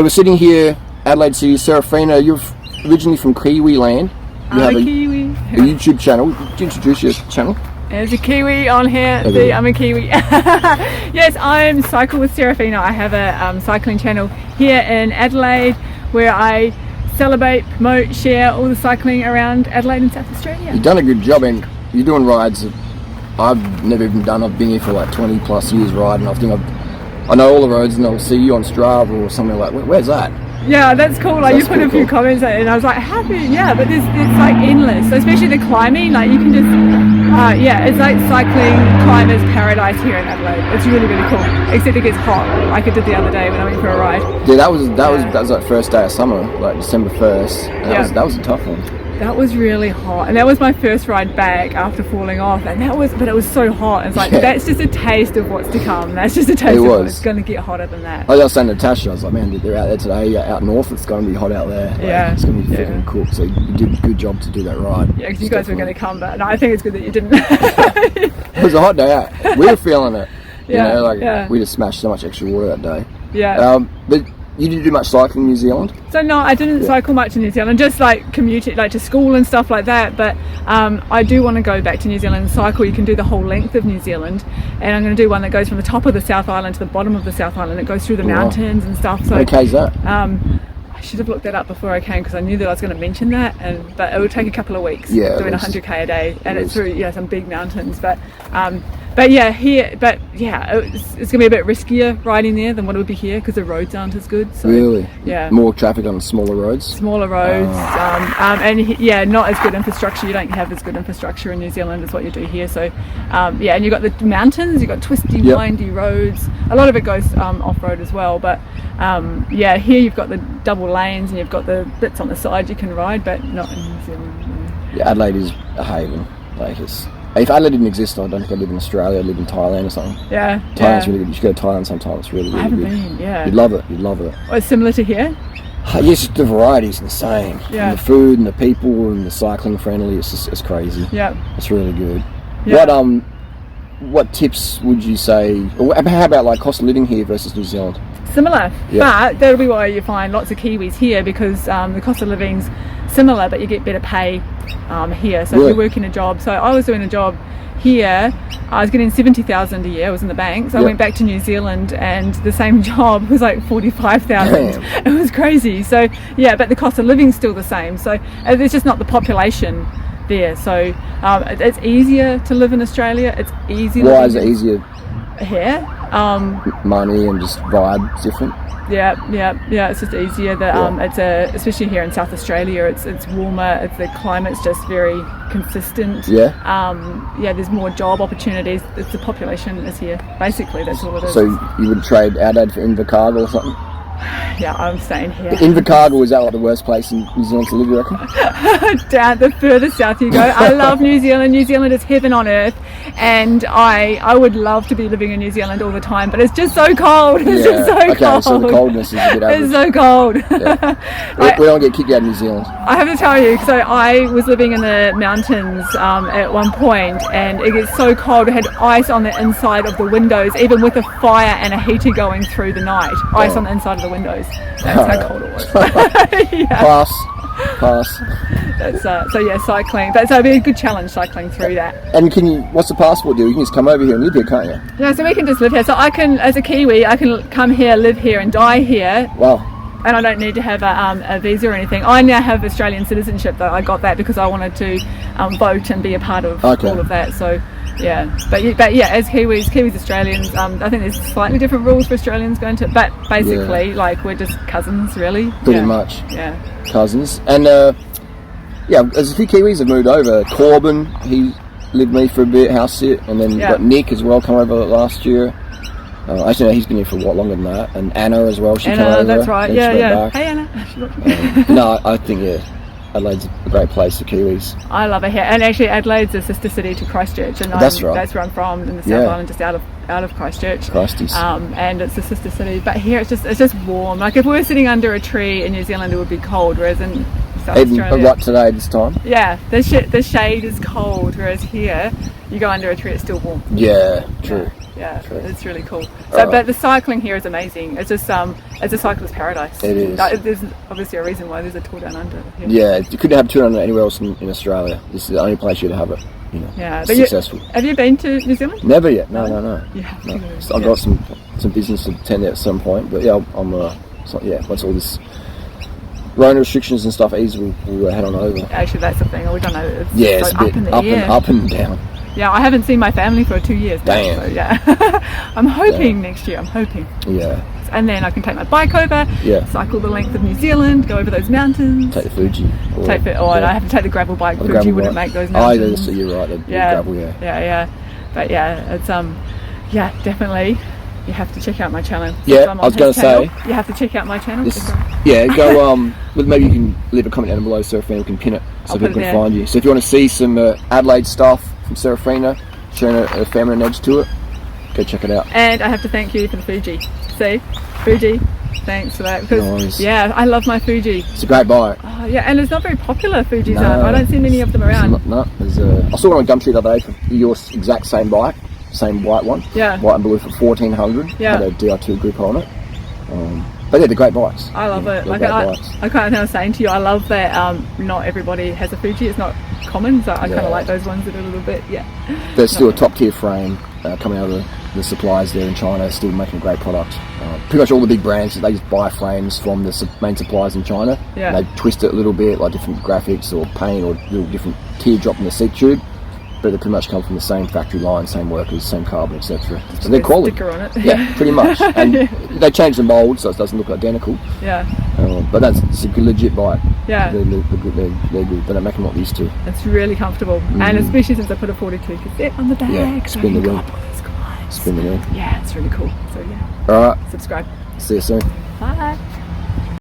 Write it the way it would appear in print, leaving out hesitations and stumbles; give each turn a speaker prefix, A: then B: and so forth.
A: We're sitting here, Adelaide City, Serafina. You're originally from Kiwi land. You have
B: a Kiwi.
A: A YouTube channel. Could you introduce your channel?
B: There's a Kiwi on here. I'm a Kiwi. Yes, I'm Cycle with Serafina. I have a cycling channel here in Adelaide where I celebrate, promote, share all the cycling around Adelaide and South Australia.
A: You've done a good job, and you're doing rides that I've never even done. I've been here for like 20 plus years riding. I know all the roads, and I'll see you on Strava or somewhere like, where's that?
B: Yeah, that's cool. Like, you put a few comments in, and I was like, happy, yeah, but it's like endless. So especially the climbing, like you can just, it's like cycling climbers paradise here in Adelaide. It's really, really cool. Except it gets hot, like it did the other day when I went for a ride.
A: Yeah, that was like first day of summer, like December 1st. And that was a tough one.
B: That was really hot, and that was my first ride back after falling off, and but it was so hot. It's like, that's just a taste of what's to come. That's just a taste of what's going to get hotter than that.
A: I was saying to Natasha, I was like, man, they're out there today, out north, it's going to be hot out there. Like, it's going to be freaking cool. So you did a good job to do that ride. Yeah,
B: because you guys were going to come, but no, I think it's good that you didn't.
A: It was a hot day out. We were feeling it. We just smashed so much extra water that day.
B: Yeah.
A: But you didn't do much cycling in New Zealand?
B: So no, I didn't cycle much in New Zealand, just like commuting like to school and stuff like that, but I do want to go back to New Zealand and cycle. You can do the whole length of New Zealand, and I'm going to do one that goes from the top of the South Island to the bottom of the South Island. It goes through the mountains and stuff. So
A: okay, is that?
B: I should have looked that up before I came because I knew that I was going to mention that, but it would take a couple of weeks doing 100k a day, and it's through some big mountains, it's going to be a bit riskier riding there than what it would be here because the roads aren't as good. So,
A: really? Yeah. More traffic on smaller roads?
B: Smaller roads, and not as good infrastructure. You don't have as good infrastructure in New Zealand as what you do here. So, and you've got the mountains, you've got twisty, windy roads. A lot of it goes off-road as well, but here you've got the double lanes and you've got the bits on the side you can ride, but not in New Zealand.
A: Yeah, Adelaide is a haven. If Adelaide didn't exist, I don't think I'd live in Australia. I'd live in Thailand or something.
B: Yeah.
A: Thailand's really good. You should go to Thailand sometime. It's really, really good.
B: I haven't been, yeah.
A: You'd love it. You'd love it.
B: Oh, it's similar to here?
A: Yes, the variety's insane.
B: Yeah.
A: And the food and the people and the cycling friendly, it's crazy.
B: Yeah.
A: It's really good.
B: Yeah.
A: What tips would you say, or how about like cost of living here versus New Zealand?
B: Similar, but that'll be why you find lots of Kiwis here because the cost of living's similar, but you get better pay here. So if you're working a job, so I was doing a job here, I was getting 70,000 a year. I was in the bank, so I went back to New Zealand, and the same job was like 45,000. It was crazy. So but the cost of living's still the same. So it's just not the population there. So it's easier to live in Australia. It's easier.
A: Why is it easier?
B: Here,
A: money and just vibe different.
B: Yeah. It's just easier. It's especially here in South Australia. It's warmer. The climate's just very consistent. There's more job opportunities. It's the population is here. Basically, that's all it is.
A: So you would trade Adelaide for Invercargill or something?
B: Yeah, I'm staying here.
A: Invercargill, is that like the worst place in New Zealand to live, you reckon?
B: Down the further south you go. I love New Zealand. New Zealand is heaven on earth, and I would love to be living in New Zealand all the time, but it's just so cold. It's just so cold.
A: So the coldness is a bit average.
B: It's so cold.
A: We don't get kicked out of New Zealand.
B: I have to tell you, so I was living in the mountains at one point, and it gets so cold. It had ice on the inside of the windows, even with a fire and a heater going through the night. Ice on the inside of the windows. That's how cold it was.
A: Pass.
B: That's cycling. So it'd be a good challenge cycling through that.
A: And what's the passport do? You can just come over here and live here, can't you?
B: Yeah, so we can just live here. So I can, as a Kiwi, I can come here, live here, and die here.
A: Wow.
B: And I don't need to have a visa or anything. I now have Australian citizenship, though. I got that because I wanted to vote and be a part of all of that. So. Yeah, but as Kiwis Australians, I think there's slightly different rules for Australians going to, but basically, like, we're just cousins, really.
A: Pretty much.
B: Yeah.
A: Cousins. And, there's a few Kiwis have moved over. Corbin, he lived with me for a bit, house sit, and then got Nick as well, come over last year. Actually, no, he's been here for what, longer than that. And Anna as well, she came over.
B: That's right,
A: yeah.
B: Hey, Anna.
A: No, I think, Adelaide's a great place for Kiwis.
B: I love it here, and actually Adelaide's a sister city to Christchurch, and
A: that's right.
B: That's where I'm from, in the South Island, just out of Christchurch. And it's a sister city, but here it's just warm. Like if we were sitting under a tree in New Zealand, it would be cold, whereas in South Australia,
A: right today this time.
B: Yeah, the shade is cold, whereas here you go under a tree, it's still warm.
A: Yeah, true.
B: Yeah,
A: True.
B: it's really cool. So, but the cycling here is amazing. It's just it's a cyclist paradise.
A: It is.
B: There's obviously a reason why there's a tour down under. Here.
A: Yeah, you couldn't have 200 anywhere else in Australia. This is the only place you'd have it. You know,
B: yeah,
A: successful.
B: Have you been to New Zealand?
A: Never yet. No.
B: Yeah.
A: No. So I've got some business to attend at some point, but yeah, once all this Rona restrictions and stuff ease, we'll head on over.
B: Actually, that's the thing. We don't know. It's
A: it's a bit up and down.
B: Yeah, I haven't seen my family for 2 years now.
A: Damn.
B: So yeah, I'm hoping next year. I'm hoping.
A: Yeah.
B: And then I can take my bike over.
A: Yeah.
B: Cycle the length of New Zealand. Go over those mountains.
A: Take the Fuji.
B: And I have to take the gravel bike. Fuji wouldn't make those mountains.
A: Oh, you're right. The gravel.
B: Yeah. But yeah, it's definitely. You have to check out my channel.
A: Yeah, I was going to say.
B: You have to check out my channel.
A: Go. Maybe you can leave a comment down below, Serafina. We can pin it so people can find you. So if you want to see some Adelaide stuff from Serafina, showing a feminine edge to it, go check it out.
B: And I have to thank you for the Fuji. See, Fuji. Thanks for that.
A: Nice.
B: Yeah, I love my Fuji.
A: It's a great bike.
B: Oh, yeah, and it's not very popular. Fujis aren't. I don't see many of them around.
A: I saw one on Gumtree the other day for your exact same bike. Same white one, white and blue for 1400. Had a DR2 grip on it. But yeah, they're great bikes.
B: I love it. Like I kind of was saying to you, I love that not everybody has a Fuji. It's not common, so I kind of like those ones that are a little bit.
A: There's still a top tier frame coming out of the suppliers there in China, still making a great product. Pretty much all the big brands, they just buy frames from the main suppliers in China. And they twist it a little bit, like different graphics or paint or little different teardrop in the seat tube. But they pretty much come from the same factory line, same workers, same carbon, etc. So they're quality.
B: Sticker on it.
A: Yeah, pretty much. And they change the mould so it doesn't look identical.
B: Yeah.
A: But it's a legit bike.
B: Yeah.
A: They're good. They don't make them what they used to.
B: It's really comfortable, and especially since I put a 42 cassette on the back.
A: Yeah. Spin the wheel. Spin the wheel.
B: Yeah, it's really cool. So yeah.
A: All right.
B: Subscribe.
A: See you soon.
B: Bye.